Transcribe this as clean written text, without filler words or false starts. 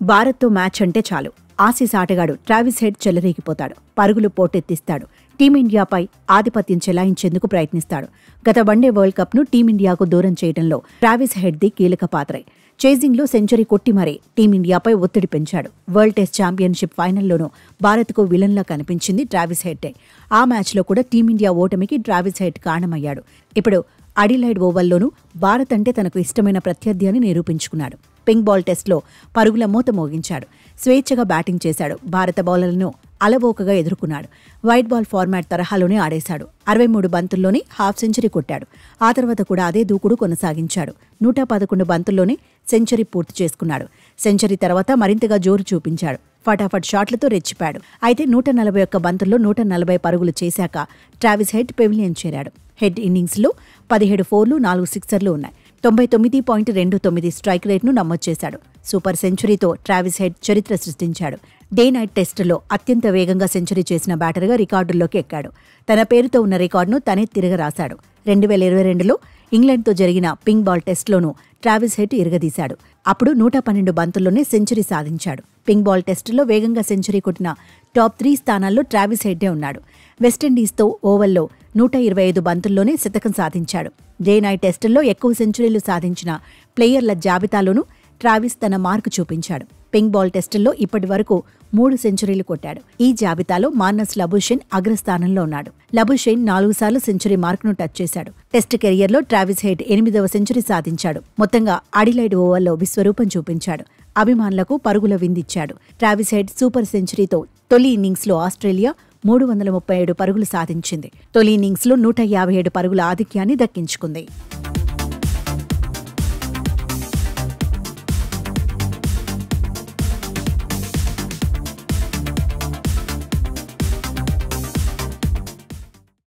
భారత్తో మ్యాచ్ అంటే చాలు ఆసీస్ ఆటగాడు ట్రావిస్ హెడ్ చెలరేగిపోతాడు. పరుగులు పోటెత్తిస్తాడు. టీమిండియాపై ఆధిపత్యం చెలాయించేందుకు ప్రయత్నిస్తాడు. గత వన్డే వరల్డ్ కప్ను టీమిండియాకు దూరం చేయడంలో ట్రావిస్ హెడ్ది కీలక పాత్రే. చేజింగ్లో సెంచరీ కొట్టి మరీ టీమిండియాపై ఒత్తిడి పెంచాడు. వరల్డ్ టెస్ట్ ఛాంపియన్షిప్ ఫైనల్లోనూ భారత్కు విలన్లా కనిపించింది ట్రావిస్ హెడ్డే. ఆ మ్యాచ్లో కూడా టీమిండియా ఓటమికి ట్రావిస్ హెడ్ కారణమయ్యాడు. ఇప్పుడు అడిలైడ్ ఓవల్లోనూ భారత్ అంటే తనకు ఇష్టమైన ప్రత్యర్థి అని నిరూపించుకున్నాడు. పింక్ బాల్ టెస్ట్లో పరుగుల మూత మోగించాడు. స్వేచ్ఛగా బ్యాటింగ్ చేశాడు. భారత బౌలర్లను అలవోకగా ఎదుర్కొన్నాడు. వైట్ బాల్ ఫార్మాట్ తరహాలోనే ఆడేశాడు. 63 బంతుల్లోనే హాఫ్ సెంచరీ కొట్టాడు. ఆ తర్వాత కూడా అదే దూకుడు కొనసాగించాడు. 111 బంతుల్లోనే సెంచరీ పూర్తి చేసుకున్నాడు. సెంచరీ తర్వాత మరింతగా జోరు చూపించాడు. ఫటాఫట్ షాట్లతో రెచ్చిపాడు. అయితే 141 బంతుల్లో 140 పరుగులు చేశాక ట్రావిస్ హెడ్ పెవిలియన్ చేరాడు. హెడ్ ఇన్నింగ్స్లో 17 ఫోర్లు 4 సిక్సర్లు ఉన్నాయి. 99.29 స్ట్రైక్ రేట్ను నమోదు చేశాడు. సూపర్ సెంచరీతో ట్రావిస్ హెడ్ చరిత్ర సృష్టించాడు. డే నైట్ టెస్టులో అత్యంత వేగంగా సెంచరీ చేసిన బ్యాటర్గా రికార్డుల్లోకి ఎక్కాడు. తన పేరుతో ఉన్న రికార్డును తనే తిరగరాశాడు. 2022లో ఇంగ్లాండ్తో జరిగిన పింక్ బాల్ టెస్టులోనూ ట్రావిస్ హెడ్ ఇరగదీశాడు. అప్పుడు 112 బంతుల్లోనే సెంచరీ సాధించాడు. పింక్ బాల్ టెస్టులో వేగంగా సెంచరీ కొట్టిన టాప్ 3 స్థానాల్లో ట్రావిస్ హెడ్డే ఉన్నాడు. వెస్టిండీస్తో ఓవల్లో 125 బంతుల్లోనే శతకం సాధించాడు. డే నైట్ టెస్టుల్లో ఎక్కువ సెంచరీలు సాధించిన ప్లేయర్ల జాబితాలోనూ ట్రావిస్ తన మార్కు చూపించాడు. పింక్ బాల్ టెస్టుల్లో ఇప్పటి వరకు 3 సెంచరీలు కొట్టాడు. ఈ జాబితాలో మార్నస్ లబుషేన్ అగ్రస్థానంలో ఉన్నాడు. లబుషేన్ 4 సార్లు సెంచరీ మార్కును టచ్ చేశాడు. టెస్ట్ కెరియర్లో ట్రావిస్ హెడ్ 8వ సెంచరీ సాధించాడు. మొత్తంగా అడిలైడ్ ఓవర్లో విశ్వరూపం చూపించాడు. అభిమానులకు పరుగుల విందిచ్చాడు. ట్రావిస్ హెడ్ సూపర్ సెంచరీతో తొలి ఇన్నింగ్స్లో ఆస్ట్రేలియా 337 పరుగులు సాధించింది. తొలి ఇన్నింగ్స్లో 157 పరుగుల ఆధిక్యాన్ని దక్కించుకుంది.